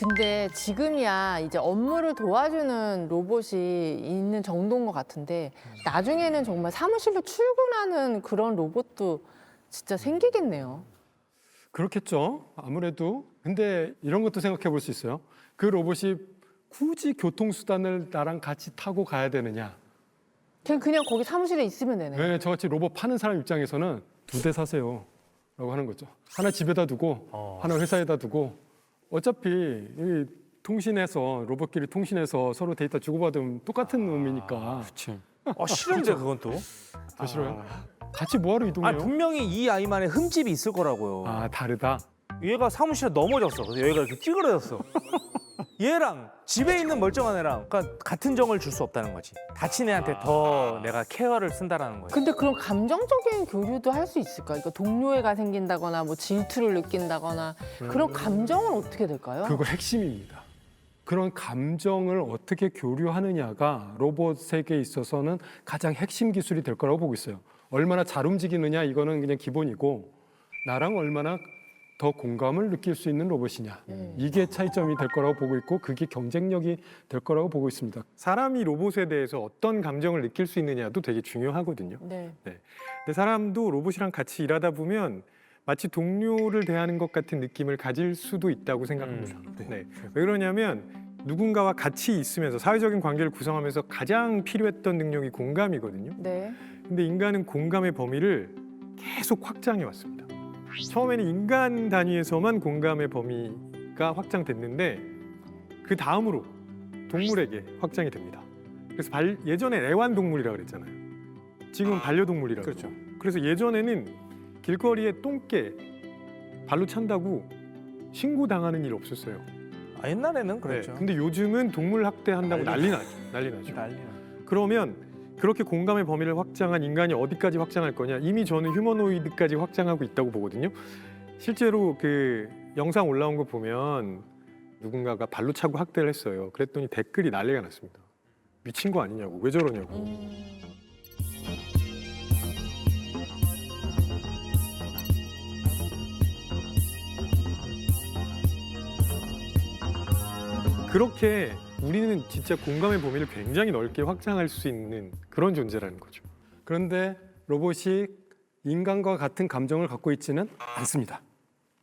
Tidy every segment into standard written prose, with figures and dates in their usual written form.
근데 지금이야 이제 업무를 도와주는 로봇이 있는 정도인 것 같은데 나중에는 정말 사무실로 출근하는 그런 로봇도 진짜 생기겠네요. 그렇겠죠. 아무래도. 근데 이런 것도 생각해 볼 수 있어요. 그 로봇이 굳이 교통수단을 나랑 같이 타고 가야 되느냐. 그냥 거기 사무실에 있으면 되네. 네, 저같이 로봇 파는 사람 입장에서는 2대 사세요. 라고 하는 거죠. 하나 집에다 두고 하나 회사에다 두고 어차피 이 통신해서 로봇끼리 통신해서 서로 데이터 주고받으면 똑같은 놈이니까. 그치. 싫은데 그건 또. 더 싫어요? 같이 뭐하러 이동해요? 아니 분명히 이 아이만의 흠집이 있을 거라고요. 아, 다르다. 얘가 사무실에 넘어졌어. 그래서 얘가 이렇게 찌그러졌어. 얘랑 집에 있는 멀쩡한 애랑 그러니까 같은 정을 줄 수 없다는 거지. 다친 애한테 더 내가 케어를 쓴다라는 거지. 근데 그런 감정적인 교류도 할 수 있을까? 그러니까 동료애가 생긴다거나 뭐 질투를 느낀다거나 그런 감정은 어떻게 될까요? 그거 핵심입니다. 그런 감정을 어떻게 교류하느냐가 로봇에게 있어서는 가장 핵심 기술이 될 거라고 보고 있어요. 얼마나 잘 움직이느냐 이거는 그냥 기본이고 나랑 얼마나 더 공감을 느낄 수 있는 로봇이냐 이게 차이점이 될 거라고 보고 있고 그게 경쟁력이 될 거라고 보고 있습니다. 사람이 로봇에 대해서 어떤 감정을 느낄 수 있느냐도 되게 중요하거든요. 네. 근데 사람도 로봇이랑 같이 일하다 보면 마치 동료를 대하는 것 같은 느낌을 가질 수도 있다고 생각합니다. 네. 왜 그러냐면 누군가와 같이 있으면서 사회적인 관계를 구성하면서 가장 필요했던 능력이 공감이거든요. 네. 근데 인간은 공감의 범위를 계속 확장해 왔습니다. 처음에는 인간 단위에서만 공감의 범위가 확장됐는데 그 다음으로 동물에게 확장이 됩니다. 그래서 예전에 애완동물이라고 그랬잖아요. 지금은 반려동물이라고. 그렇죠. 그래서 예전에는 길거리에 똥개 발로 찬다고 신고당하는 일 없었어요. 아, 옛날에는 그랬죠. 근데 요즘은 동물 학대한다고 난리 나죠. 난리 나죠. 난리야. 그러면 그렇게 공감의 범위를 확장한 인간이 어디까지 확장할 거냐? 이미 저는 휴머노이드까지 확장하고 있다고 보거든요. 실제로 그 영상 올라온 거 보면 누군가가 발로 차고 학대를 했어요. 그랬더니 댓글이 난리가 났습니다. 미친 거 아니냐고, 왜 저러냐고. 그렇게 우리는 진짜 공감의 범위를 굉장히 넓게 확장할 수 있는 그런 존재라는 거죠. 그런데 로봇이 인간과 같은 감정을 갖고 있지는 않습니다.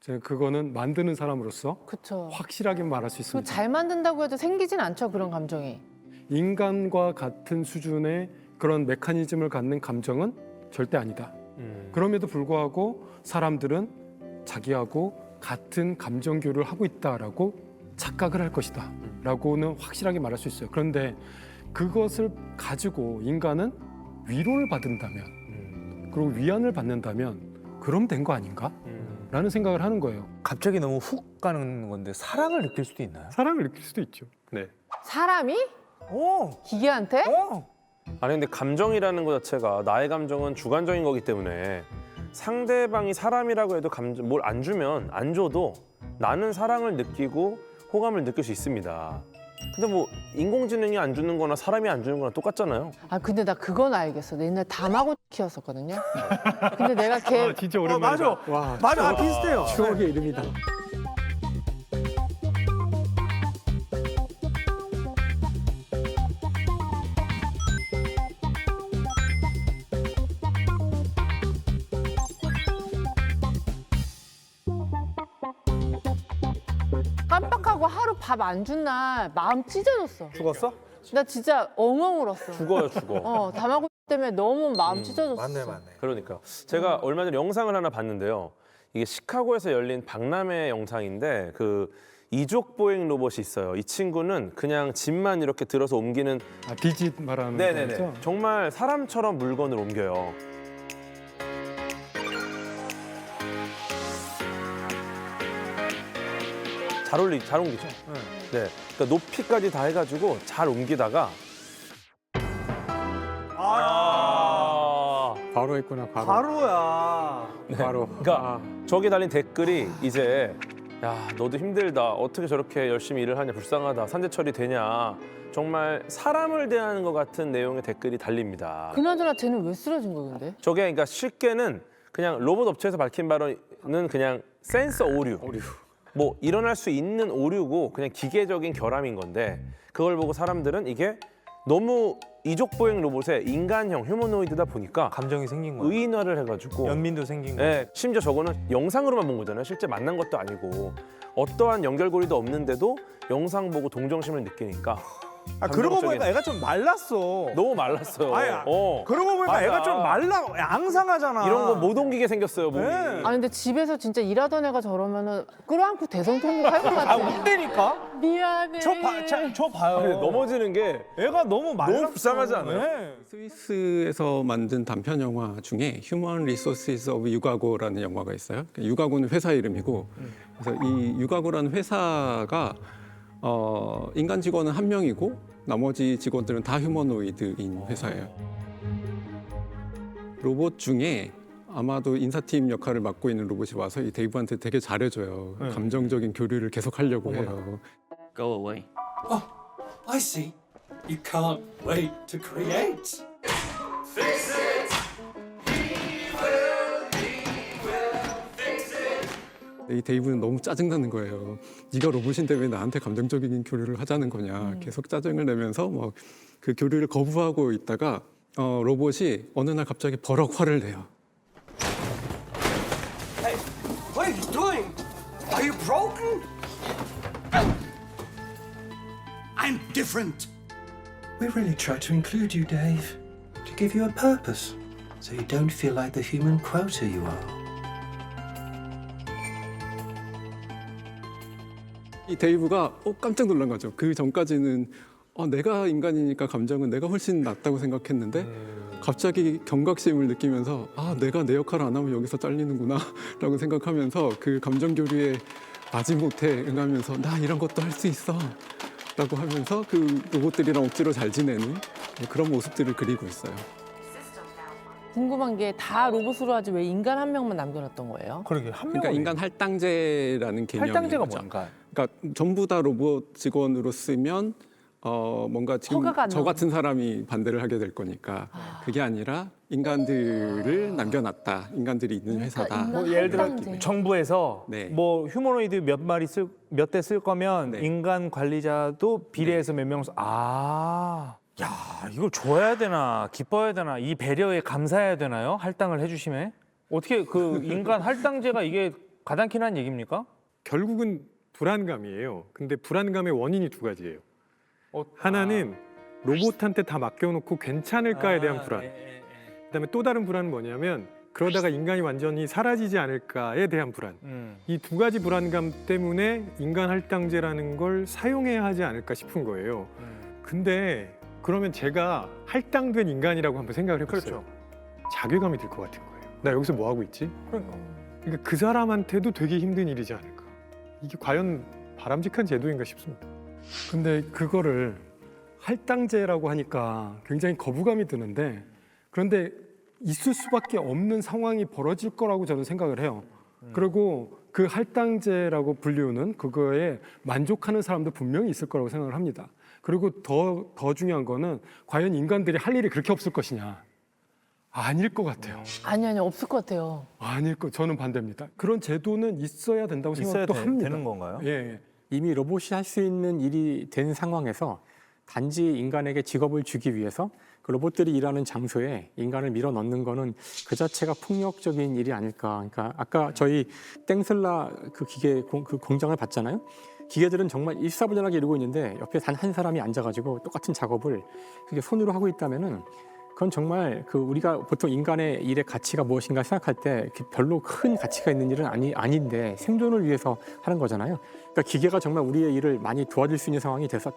제가 그거는 만드는 사람으로서 그렇죠. 확실하게 말할 수 그 있습니다. 잘 만든다고 해도 생기진 않죠, 그런 감정이. 인간과 같은 수준의 그런 메커니즘을 갖는 감정은 절대 아니다. 그럼에도 불구하고 사람들은 자기하고 같은 감정 교류를 하고 있다라고 착각을 할 것이다 라고는 확실하게 말할 수 있어요. 그런데 그것을 가지고 인간은 위로를 받는다면 그리고 위안을 받는다면 그럼 된 거 아닌가? 라는 생각을 하는 거예요. 갑자기 너무 훅 가는 건데 사랑을 느낄 수도 있나요? 사랑을 느낄 수도 있죠. 네. 사람이 오! 기계한테? 아니 근데 감정이라는 것 자체가 나의 감정은 주관적인 거기 때문에 상대방이 사람이라고 해도 감정 뭘 안 주면 안 줘도 나는 사랑을 느끼고 호감을 느낄 수 있습니다. 근데 뭐 인공지능이 안 주는 거나 사람이 안 주는 거나 똑같잖아요. 아 근데 나 그건 알겠어. 나 옛날 다마고치 키웠었거든요. 근데 내가 걔 진짜 오랜만이다. 맞아. 와, 맞아, 비슷해요. 추억의 이름이다. 깜빡하고 하루 밥 안 준 날 마음 찢어졌어. 죽었어? 나 진짜 엉엉 울었어. 죽어요, 죽어. 다마고치 때문에 너무 마음 찢어졌어. 그러니까 제가 얼마 전에 영상을 하나 봤는데요. 이게 시카고에서 열린 박람회 영상인데 그 이족 보행 로봇이 있어요. 이 친구는 그냥 짐만 이렇게 들어서 옮기는 아, 디짓 말하는 네네네. 거죠? 정말 사람처럼 물건을 옮겨요. 잘 옮기죠. 네. 그러니까 높이까지 다 해가지고 잘 옮기다가 바로 했구나, 바로. 바로야. 바로. 그러니까 저기 달린 댓글이 이제 야 너도 힘들다 어떻게 저렇게 열심히 일을 하냐 불쌍하다 산재 처리되냐 정말 사람을 대하는 것 같은 내용의 댓글이 달립니다. 그나저나 쟤는 왜 쓰러진 거야 근데? 저게 그러니까 쉽게는 그냥 로봇 업체에서 밝힌 바로는 그냥 센서 오류. 뭐 일어날 수 있는 오류고 그냥 기계적인 결함인 건데 그걸 보고 사람들은 이게 너무 이족보행 로봇의 인간형 휴머노이드다 보니까 감정이 생긴 거야. 의인화를 해가지고 연민도 생긴 거야. 네, 심지어 저거는 영상으로만 본 거잖아요. 실제 만난 것도 아니고 어떠한 연결고리도 없는데도 영상 보고 동정심을 느끼니까 아, 그러고 감정적인- 보니까 애가 좀 말랐어. 너무 말랐어요. 아니, 어. 그러고 보니까 맞아. 애가 좀 말라, 앙상하잖아. 이런 거 못 옮기게 생겼어요, 몸이. 네. 아 근데 집에서 진짜 일하던 애가 저러면은 끌어안고 대성통곡할 것 아, 같아. 운대니까? 미안해. 저 봐요. 아니, 넘어지는 게 애가 너무 말랐어. 너무 불쌍하지 않아요? 네. 스위스에서 만든 단편 영화 중에 휴먼 리소시스 오브 유가고라는 영화가 있어요. 유가고는 회사 이름이고, 그래서 이 유가고라는 회사가 인간 직원은 한 명이고 나머지 직원들은 다 휴머노이드인 회사예요. 로봇 중에 아마도 인사팀 역할을 맡고 있는 로봇이 와서 이 데이브한테 되게 잘해줘요. 감정적인 교류를 계속 하려고 해요. Go away. Oh, I see. You can't wait to create. 이 데이브는 너무 짜증나는 거예요. 네가 로봇인데 왜 나한테 감정적인 교류를 하자는 거냐. 계속 짜증을 내면서 뭐 그 교류를 거부하고 있다가 로봇이 어느 날 갑자기 버럭 화를 내요. Hey, what are you doing? Are you broken? I'm different. We really try to include you, Dave, to give you a purpose, so you don't feel like the human quota you are. 이 데이브가 깜짝 놀란 거죠. 그 전까지는 내가 인간이니까 감정은 내가 훨씬 낫다고 생각했는데 갑자기 경각심을 느끼면서 내가 내 역할을 안 하면 여기서 잘리는구나 라고 생각하면서 그 감정 교류에 마지못해 응하면서 나 이런 것도 할 수 있어 라고 하면서 그 로봇들이랑 억지로 잘 지내는 그런 모습들을 그리고 있어요. 궁금한 게 다 로봇으로 하지 왜 인간 한 명만 남겨놨던 거예요? 그러게, 한 명은. 그러니까 인간 할당제라는 개념이에요. 할당제가 뭔가? 그러니까 전부 다 로봇 직원으로 쓰면 뭔가 지금 허가가 안 저 나오는. 같은 사람이 반대를 하게 될 거니까 그게 아니라 인간들을 남겨놨다. 인간들이 있는 회사다. 그러니까 뭐 예를 들어 할당제. 정부에서 네. 뭐 휴머노이드 몇 대 쓸 거면 네. 인간 관리자도 비례해서 몇 명. 야, 이걸 줘야 되나 기뻐야 되나 이 배려에 감사해야 되나요? 할당을 해주시면 어떻게 그 인간 할당제가 이게 가당키는 얘기입니까? 결국은 불안감이에요. 근데 불안감의 원인이 두 가지예요. 하나는 로봇한테 다 맡겨놓고 괜찮을까에 대한 불안. 그다음에 또 다른 불안은 뭐냐면 그러다가 인간이 완전히 사라지지 않을까에 대한 불안. 이 두 가지 불안감 때문에 인간 할당제라는 걸 사용해야 하지 않을까 싶은 거예요. 근데 그러면 제가 할당된 인간이라고 한번 생각을 해봤어요. 그렇죠. 자괴감이 들 것 같은 거예요. 나 여기서 뭐 하고 있지? 그러니까. 그러니까 그 사람한테도 되게 힘든 일이지 않을까. 이게 과연 바람직한 제도인가 싶습니다. 근데 그거를 할당제라고 하니까 굉장히 거부감이 드는데 그런데 있을 수밖에 없는 상황이 벌어질 거라고 저는 생각을 해요. 그리고 그 할당제라고 불리우는 그거에 만족하는 사람도 분명히 있을 거라고 생각을 합니다. 그리고 더 중요한 거는 과연 인간들이 할 일이 그렇게 없을 것이냐. 아닐 것 같아요. 아니 없을 것 같아요. 저는 반대입니다. 그런 제도는 있어야 된다고 있어야 생각도 합니다. 되는 건가요? 예. 이미 로봇이 할 수 있는 일이 된 상황에서 단지 인간에게 직업을 주기 위해서 그 로봇들이 일하는 장소에 인간을 밀어 넣는 거는 그 자체가 폭력적인 일이 아닐까. 그러니까 아까 저희 땡슬라 그 기계 그 공장을 봤잖아요. 기계들은 정말 일사불란하게 이루고 있는데 옆에 단 한 사람이 앉아가지고 똑같은 작업을 그게 손으로 하고 있다면은 그건 정말 그 우리가 보통 인간의 일의 가치가 무엇인가 생각할 때 별로 큰 가치가 있는 일은 아닌데 생존을 위해서 하는 거잖아요. 그러니까 기계가 정말 우리의 일을 많이 도와줄 수 있는 상황이 돼서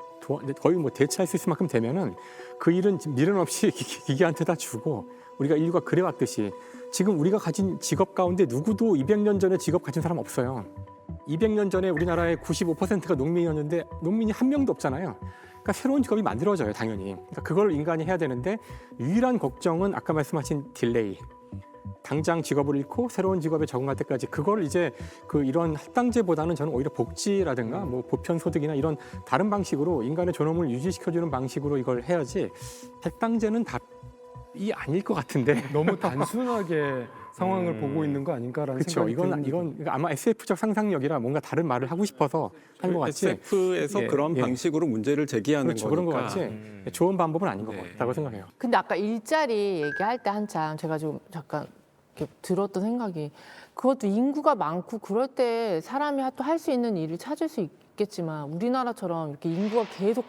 거의 뭐 대체할 수 있을 만큼 되면은 그 일은 미련 없이 기계한테 다 주고 우리가 인류가 그래왔듯이 지금 우리가 가진 직업 가운데 누구도 200년 전에 직업 가진 사람 없어요. 200년 전에 우리나라의 95%가 농민이었는데 농민이 한 명도 없잖아요. 그러니까 새로운 직업이 만들어져요, 당연히. 그러니까 그걸 인간이 해야 되는데 유일한 걱정은 아까 말씀하신 딜레이. 당장 직업을 잃고 새로운 직업에 적응할 때까지 그걸 이제 그 이런 할당제보다는 저는 오히려 복지라든가 뭐 보편 소득이나 이런 다른 방식으로 인간의 존엄을 유지시켜주는 방식으로 이걸 해야지 할당제는 답이 아닐 것 같은데. 너무 단순하게 상황을 보고 있는 거 아닌가라는 그렇죠. 생각이 듭니다. 이건 아마 SF적 상상력이라 뭔가 다른 말을 하고 싶어서 한 것 같지. SF에서 예, 그런 예. 방식으로 문제를 제기하는 그렇죠. 그런 것 거니까. 같지. 좋은 방법은 아닌 것 네. 같다고 생각해요. 근데 아까 일자리 얘기할 때 한참 제가 좀 잠깐 이렇게 들었던 생각이 그것도 인구가 많고 그럴 때 사람이 또 할 수 있는 일을 찾을 수 있겠지만 우리나라처럼 이렇게 인구가 계속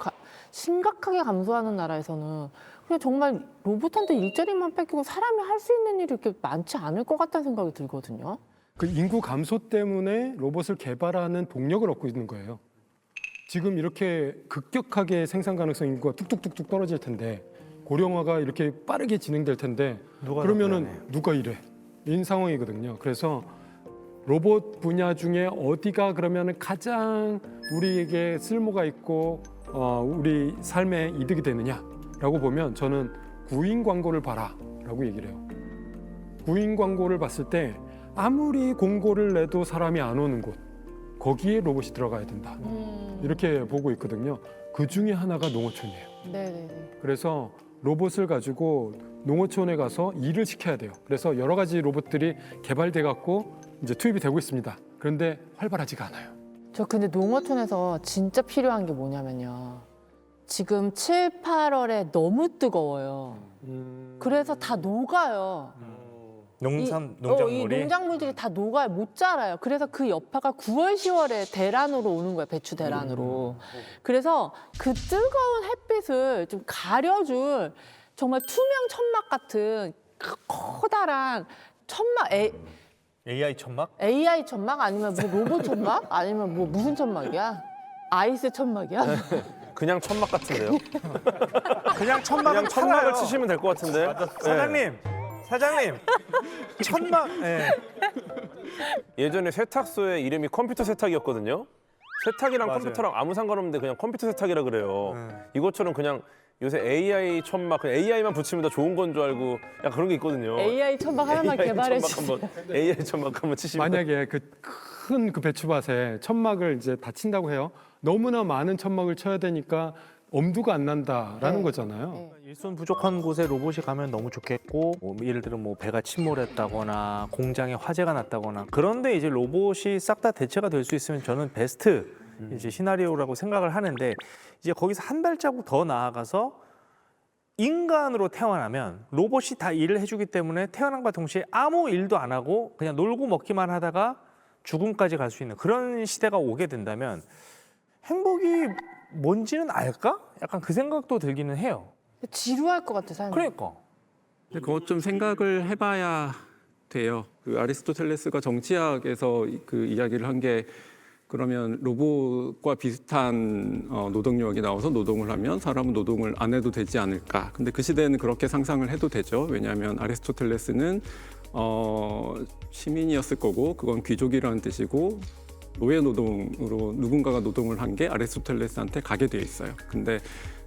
심각하게 감소하는 나라에서는 그냥 정말 로봇한테 일자리만 뺏기고 사람이 할 수 있는 일이 이렇게 많지 않을 것 같다는 생각이 들거든요. 그 인구 감소 때문에 로봇을 개발하는 동력을 얻고 있는 거예요. 지금 이렇게 급격하게 생산 가능성 인구가 뚝뚝뚝뚝 떨어질 텐데 고령화가 이렇게 빠르게 진행될 텐데 그러면은 누가 일해? 인 상황이거든요. 그래서 로봇 분야 중에 어디가 그러면 가장 우리에게 쓸모가 있고 우리 삶에 이득이 되느냐라고 보면 저는 구인 광고를 봐라라고 얘기를 해요. 구인 광고를 봤을 때 아무리 공고를 내도 사람이 안 오는 곳 거기에 로봇이 들어가야 된다. 이렇게 보고 있거든요. 그 중에 하나가 농어촌이에요. 네네네. 그래서 로봇을 가지고 농어촌에 가서 일을 시켜야 돼요. 그래서 여러 가지 로봇들이 개발돼 갖고 이제 투입이 되고 있습니다. 그런데 활발하지가 않아요. 저 근데 농어촌에서 진짜 필요한 게 뭐냐면요. 지금 7, 8월에 너무 뜨거워요. 그래서 다 녹아요. 이 농작물이 농작물들이 다 녹아요. 못 자라요. 그래서 그 여파가 9월, 10월에 대란으로 오는 거예요. 배추 대란으로. 그래서 그 뜨거운 햇빛을 좀 가려줄 정말 투명 천막 같은 커다란 천막, AI 천막? AI 천막 아니면 뭐 로봇 천막 아니면 뭐 무슨 천막이야? 아이스 천막이야? 그냥 천막 같은데요? 그냥 천막은 그냥 천막을 팔아요. 치시면 될 것 같은데. 사장님 천막. 예. 예전에 세탁소의 이름이 컴퓨터 세탁이었거든요. 세탁이랑 맞아요. 컴퓨터랑 아무 상관없는데 그냥 컴퓨터 세탁이라 그래요. 이것처럼 그냥 요새 AI 천막, 그냥 AI만 붙이면 더 좋은 건 줄 알고 약간 그런 게 있거든요. AI 천막 하나만 개발해 천막 주세요. 한번 AI 천막 한번 치시면 만약에 그 큰 그 배추밭에 천막을 이제 다 친다고 해요. 너무나 많은 천막을 쳐야 되니까 엄두가 안 난다라는 네. 거잖아요. 네. 일손 부족한 곳에 로봇이 가면 너무 좋겠고 뭐 예를 들어 뭐 배가 침몰했다거나 공장에 화재가 났다거나 그런데 이제 로봇이 싹 다 대체가 될 수 있으면 저는 베스트 이제 시나리오라고 생각을 하는데 이제 거기서 한 발자국 더 나아가서 인간으로 태어나면 로봇이 다 일을 해주기 때문에 태어남과 동시에 아무 일도 안 하고 그냥 놀고 먹기만 하다가 죽음까지 갈 수 있는 그런 시대가 오게 된다면 행복이 뭔지는 알까? 약간 그 생각도 들기는 해요. 지루할 것 같아, 삶이. 그러니까. 근데 그것 좀 생각을 해봐야 돼요. 그 아리스토텔레스가 정치학에서 그 이야기를 한 게 그러면 로봇과 비슷한 노동력이 나와서 노동을 하면 사람은 노동을 안 해도 되지 않을까. 근데 그 시대에는 그렇게 상상을 해도 되죠. 왜냐하면 아리스토텔레스는 시민이었을 거고 그건 귀족이라는 뜻이고 노예 노동으로 누군가가 노동을 한 게 아리스토텔레스한테 가게 돼 있어요. 근데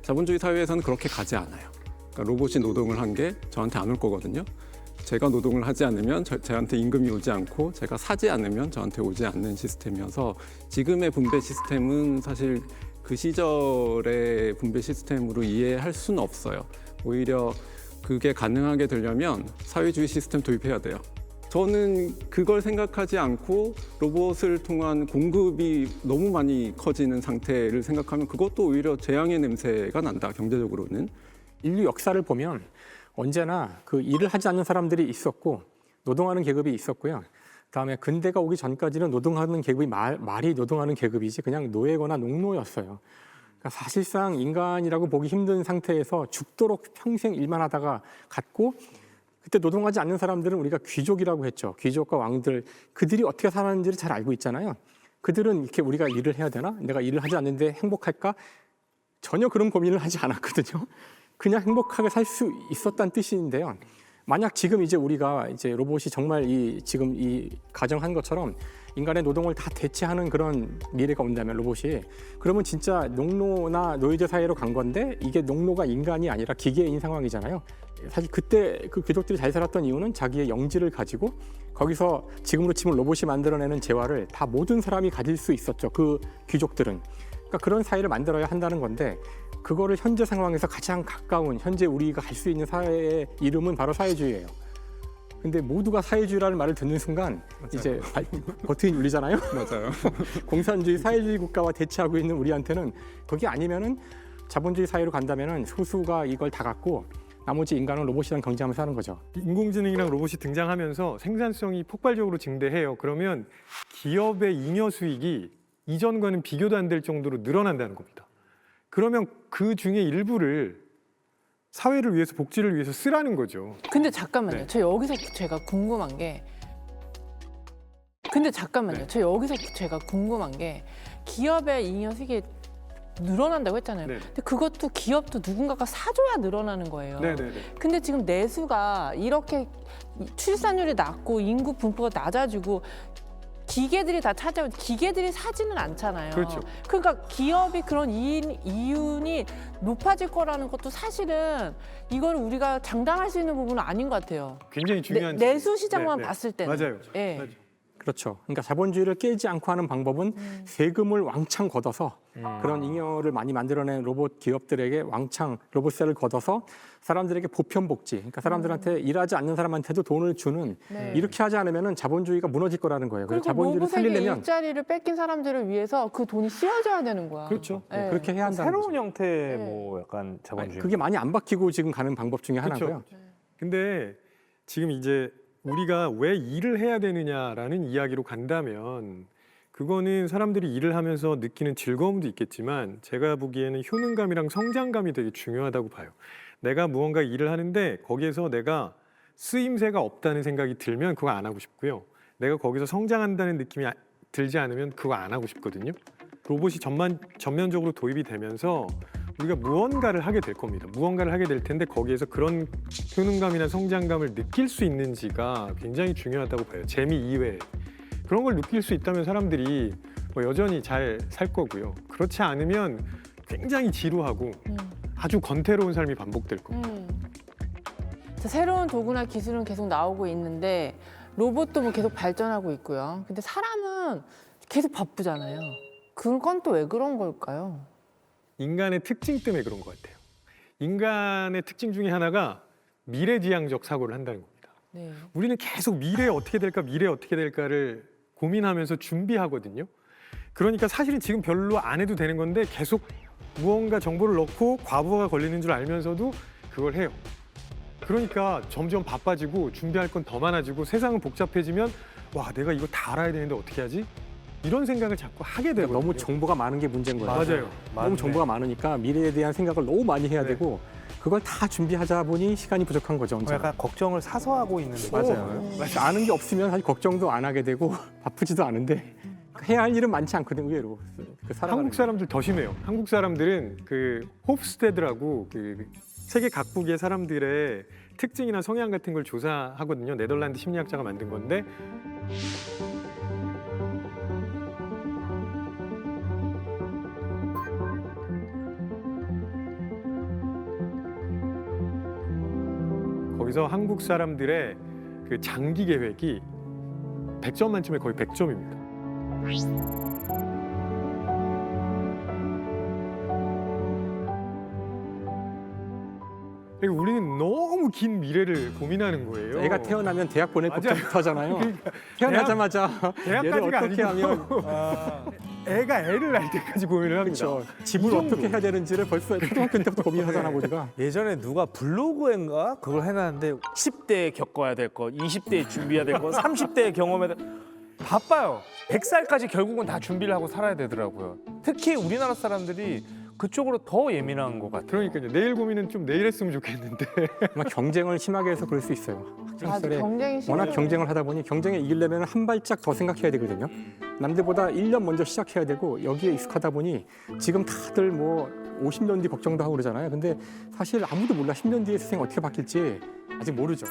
자본주의 사회에서는 그렇게 가지 않아요. 그러니까 로봇이 노동을 한 게 저한테 안 올 거거든요. 제가 노동을 하지 않으면 저한테 임금이 오지 않고 제가 사지 않으면 저한테 오지 않는 시스템이어서 지금의 분배 시스템은 사실 그 시절의 분배 시스템으로 이해할 수는 없어요. 오히려 그게 가능하게 되려면 사회주의 시스템 도입해야 돼요. 저는 그걸 생각하지 않고 로봇을 통한 공급이 너무 많이 커지는 상태를 생각하면 그것도 오히려 재앙의 냄새가 난다, 경제적으로는. 인류 역사를 보면 언제나 그 일을 하지 않는 사람들이 있었고 노동하는 계급이 있었고요. 그다음에 근대가 오기 전까지는 노동하는 계급이 말이 노동하는 계급이지 그냥 노예거나 농노였어요. 그러니까 사실상 인간이라고 보기 힘든 상태에서 죽도록 평생 일만 하다가 갔고 그때 노동하지 않는 사람들은 우리가 귀족이라고 했죠. 귀족과 왕들, 그들이 어떻게 살았는지를 잘 알고 있잖아요. 그들은 이렇게 우리가 일을 해야 되나? 내가 일을 하지 않는데 행복할까? 전혀 그런 고민을 하지 않았거든요. 그냥 행복하게 살 수 있었다는 뜻인데요. 만약 지금 이제 우리가 이제 로봇이 정말 지금 이 가정한 것처럼 인간의 노동을 다 대체하는 그런 미래가 온다면 로봇이 그러면 진짜 농노나 노예제 사회로 간 건데 이게 농노가 인간이 아니라 기계인 상황이잖아요. 사실 그때 그 귀족들이 잘 살았던 이유는 자기의 영지를 가지고 거기서 지금으로 치면 로봇이 만들어내는 재화를 다 모든 사람이 가질 수 있었죠. 그 귀족들은. 그러니까 그런 사회를 만들어야 한다는 건데 그거를 현재 상황에서 가장 가까운 현재 우리가 갈 수 있는 사회의 이름은 바로 사회주의예요. 근데 모두가 사회주의라는 말을 듣는 순간 이제 버튼이 눌리잖아요. 맞아요. 공산주의 사회주의 국가와 대치하고 있는 우리한테는 그게 아니면은 자본주의 사회로 간다면은 소수가 이걸 다 갖고 나머지 인간은 로봇이랑 경쟁하면서 하는 거죠. 인공지능이랑 로봇이 등장하면서 생산성이 폭발적으로 증대해요. 그러면 기업의 잉여 수익이 이전과는 비교도 안 될 정도로 늘어난다는 겁니다. 그러면 그 중에 일부를 사회를 위해서, 복지를 위해서 쓰라는 거죠. 근데 잠깐만요. 네. 저 여기서 제가 궁금한 게 기업의 잉여 수익이 늘어난다고 했잖아요. 네. 근데 그것도 기업도 누군가가 사줘야 늘어나는 거예요. 네네네. 근데 지금 내수가 이렇게 출산율이 낮고 인구 분포가 낮아지고 기계들이 다 차지하고 기계들이 사지는 않잖아요. 그렇죠. 그러니까 기업이 그런 이윤이 높아질 거라는 것도 사실은 이걸 우리가 장담할 수 있는 부분은 아닌 것 같아요. 굉장히 중요한 내수 시장만 네, 네. 봤을 때는. 맞아요. 예. 맞아요. 그렇죠. 그러니까 자본주의를 깨지 않고 하는 방법은 세금을 왕창 걷어서 그런 잉여를 많이 만들어낸 로봇 기업들에게 왕창 로봇세를 걷어서 사람들에게 보편 복지, 그러니까 사람들한테 일하지 않는 사람한테도 돈을 주는 네. 이렇게 하지 않으면은 자본주의가 무너질 거라는 거예요. 그래서 그리고 자본주의를 로봇에게 살리려면 일자리를 뺏긴 사람들을 위해서 그 돈이 씌워져야 되는 거야. 그렇죠. 예. 그렇게 해야 한다는 새로운 거죠. 형태의 네. 뭐 약간 자본주의. 그게 많이 안 바뀌고 지금 가는 방법 중에 그렇죠. 하나고요. 근데 지금 이제 우리가 왜 일을 해야 되느냐라는 이야기로 간다면 그거는 사람들이 일을 하면서 느끼는 즐거움도 있겠지만 제가 보기에는 효능감이랑 성장감이 되게 중요하다고 봐요. 내가 무언가 일을 하는데 거기에서 내가 쓰임새가 없다는 생각이 들면 그거 안 하고 싶고요. 내가 거기서 성장한다는 느낌이 들지 않으면 그거 안 하고 싶거든요. 로봇이 전면적으로 도입이 되면서 우리가 무언가를 하게 될 겁니다. 무언가를 하게 될 텐데 거기에서 그런 효능감이나 성장감을 느낄 수 있는지가 굉장히 중요하다고 봐요. 재미 이외에. 그런 걸 느낄 수 있다면 사람들이 뭐 여전히 잘 살 거고요. 그렇지 않으면 굉장히 지루하고 아주 권태로운 삶이 반복될 겁니다. 자, 새로운 도구나 기술은 계속 나오고 있는데 로봇도 뭐 계속 발전하고 있고요. 근데 사람은 계속 바쁘잖아요. 그건 또 왜 그런 걸까요? 인간의 특징 때문에 그런 것 같아요. 인간의 특징 중에 하나가 미래지향적 사고를 한다는 겁니다. 네. 우리는 계속 미래에 어떻게 될까를 고민하면서 준비하거든요. 그러니까 사실은 지금 별로 안 해도 되는 건데 계속 무언가 정보를 넣고 과부하가 걸리는 줄 알면서도 그걸 해요. 그러니까 점점 바빠지고 준비할 건 더 많아지고 세상은 복잡해지면 와, 내가 이거 다 알아야 되는데 어떻게 하지? 이런 생각을 자꾸 하게 되거든요. 너무 정보가 많은 게 문제인 거예요. 맞아요. 너무 정보가 많으니까 미래에 대한 생각을 너무 많이 해야 되고 그걸 다 준비하자 보니 시간이 부족한 거죠. 언제나. 약간 걱정을 사서 하고 있는 느낌. 맞아요. 아는 게 없으면 사실 걱정도 안 하게 되고 바쁘지도 않은데 해야 할 일은 많지 않거든요. 의외로. 그 살아가는 한국 게. 사람들 더 심해요. 한국 사람들은 그 호프스테드라고 그 세계 각국의 사람들의 특징이나 성향 같은 걸 조사하거든요. 네덜란드 심리학자가 만든 건데 거기서 한국 사람들의 그 장기 계획이 100점 만점에 거의 100점입니다. 그러니까 우리는 너무 긴 미래를 고민하는 거예요. 애가 태어나면 대학 보낼 맞아요. 걱정부터 하잖아요. 그러니까 태어나자마자 얘를 대학까지가 어떻게 아니고 하면 애가 애를 낳을 때까지 고민을 합니다. 그렇죠. 집을 이 정도. 어떻게 해야 되는지를 벌써 초등학교 때부터 고민하잖아 우리가. 예전에 누가 블로그인가 그걸 해놨는데 10대에 겪어야 될 거, 20대에 준비해야 될 거, 30대에 경험해야 될 바빠요. 100살까지 결국은 다 준비를 하고 살아야 되더라고요. 특히 우리나라 사람들이 그쪽으로 더 예민한 것 같아요. 그러니까요. 내일 고민은 좀 내일 했으면 좋겠는데. 아마 경쟁을 심하게 해서 그럴 수 있어요. 맞아, 학창시절에 경쟁이 워낙 심해요. 경쟁을 하다 보니 경쟁에 이기려면 한 발짝 더 생각해야 되거든요. 남들보다 1년 먼저 시작해야 되고 여기에 익숙하다 보니 지금 다들 뭐 50년 뒤 걱정도 하고 그러잖아요. 근데 사실 아무도 몰라 10년 뒤에 세상이 어떻게 바뀔지 아직 모르죠.